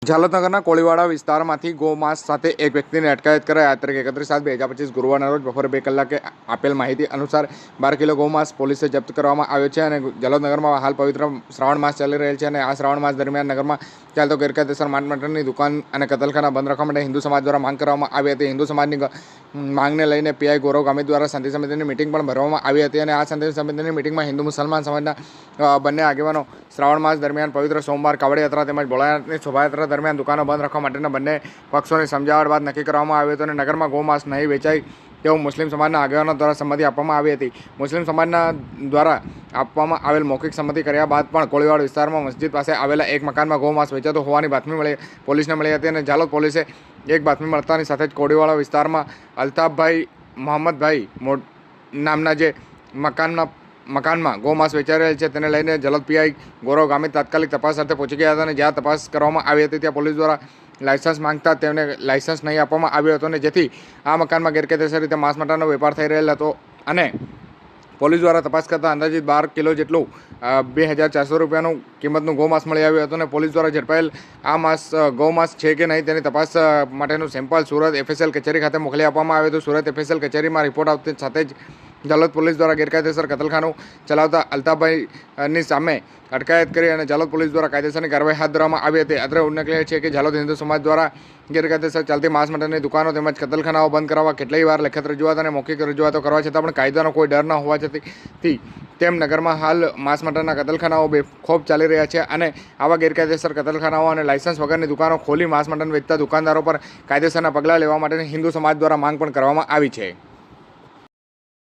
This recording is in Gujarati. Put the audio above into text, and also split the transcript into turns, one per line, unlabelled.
ઝાલોદનગરના કોળીવાડા વિસ્તારમાંથી ગૌમાંસ સાથે એક વ્યક્તિની અટકાયત કરાઈ. તારીખ 31/7/2025 ગુરુવારના રોજ બપોરે 2 કલાકે આપેલ માહિતી અનુસાર 12 કિલો ગૌમાંસ પોલીસે જપ્ત કરવામાં આવ્યો છે. અને ઝાલોદનગરમાં હાલ પવિત્ર શ્રાવણ માસ ચાલી રહેલ છે અને આ શ્રાવણ માસ દરમિયાન નગરમાં ચાલતો ગેરકાયદેસર માંસ મટનની દુકાન અને કતલખાના બંધ રાખવા માટે હિન્દુ સમાજ દ્વારા માંગ કરવામાં આવી હતી. હિન્દુ સમાજની માંગને લઈને પીઆઈ ગૌરવ ગામિત દ્વારા શાંતિ સમિતિની મિટિંગ પણ ભરવામાં આવી હતી. અને આ શાંતિ સમિતિની મિટિંગમાં હિન્દુ મુસલમાન સમાજના બંને આગેવાનો શ્રાવણ માસ દરમિયાન પવિત્ર સોમવાર કાવડ યાત્રા તેમજ ભોળાનાથની શોભાયાત્રા દરમિયાન દુકાનો બંધ રાખવા માટેના બંને પક્ષોની સમજાવટ બાદ નક્કી કરવામાં આવ્યું હતું. અને નગરમાં ગૌમાંસ નહીં વેચાય તેવું મુસ્લિમ સમાજના આગેવાનો દ્વારા સંમતિ આપવામાં આવી હતી. મુસ્લિમ સમાજના દ્વારા આપવામાં આવેલ મૌખિક સંમતિ કર્યા બાદ પણ કોળીવાડ વિસ્તારમાં મસ્જિદ પાસે આવેલા એક મકાનમાં ગૌમાંસ વેચાતો હોવાની બાતમી પોલીસને મળી હતી. અને ઝાલોદ પોલીસે એક બાતમી મળતાની સાથે જ કોળીવાડા વિસ્તારમાં અલ્તાફભાઈ મોહમ્મદભાઈ નામના જે મકાનમાં ગૌમાંસ વેચાઈ રહેલ છે તેને લઈને ઝાલોદ પીઆઈ ગૌરવ ગામિત તાત્કાલિક તપાસ અર્થે પહોંચી ગયા હતા. અને જ્યાં તપાસ કરવામાં આવી હતી ત્યાં પોલીસ દ્વારા લાયસન્સ માંગતા તેમને લાયસન્સ નહીં આપવામાં આવ્યો હતો. અને જેથી આ મકાનમાં ગેરકાયદેસર રીતે માંસ મટનનો વેપાર થઈ રહેલ હતો. અને પોલીસ દ્વારા તપાસ કરતાં અંદાજિત 12 કિલો જેટલું 2400 રૂપિયાનું કિંમતનું ગૌમાંસ મળી આવ્યું હતું. અને પોલીસ દ્વારા ઝડપાયેલ આ ગૌમાંસ છે કે નહીં તેની તપાસ માટેનું સેમ્પલ સુરત એફએસએલ કચેરી ખાતે મોકલી આપવામાં આવ્યું હતું. સુરત એફએસએલ કચેરીમાં રિપોર્ટ આવતી સાથે જ ઝાલોદ પોલીસ દ્વારા ગેરકાયદેસર કતલખાનું ચલાવતા અલ્તાફભાઈની સામે અટકાયત કરી અને ઝાલોદ પોલીસ દ્વારા કાયદેસરની કાર્યવાહી હાથ ધરવામાં આવી હતી. અત્રે ઉલ્લેખનીય છે કે ઝાલોદ હિન્દુ સમાજ દ્વારા ગેરકાયદેસર ચાલતી માંસ મટનની દુકાનો તેમજ કતલખાનાઓ બંધ કરવા કેટલીય વાર લેખિત રજૂઆત અને મૌખિક રજૂઆતો કરવા છતાં પણ કાયદાનો કોઈ ડર ન હોવા છતાં તેમ નગરમાં હાલ માંસ મટનના કતલખાનાઓ બેખોફ ચાલી રહ્યા છે. અને આવા ગેરકાયદેસર કતલખાનાઓ અને લાયસન્સ વગરની દુકાનો ખોલી માંસ મટન વેચતા દુકાનદારો પર કાયદેસરના પગલાં લેવા માટેની હિન્દુ સમાજ દ્વારા માંગ પણ કરવામાં આવી છે.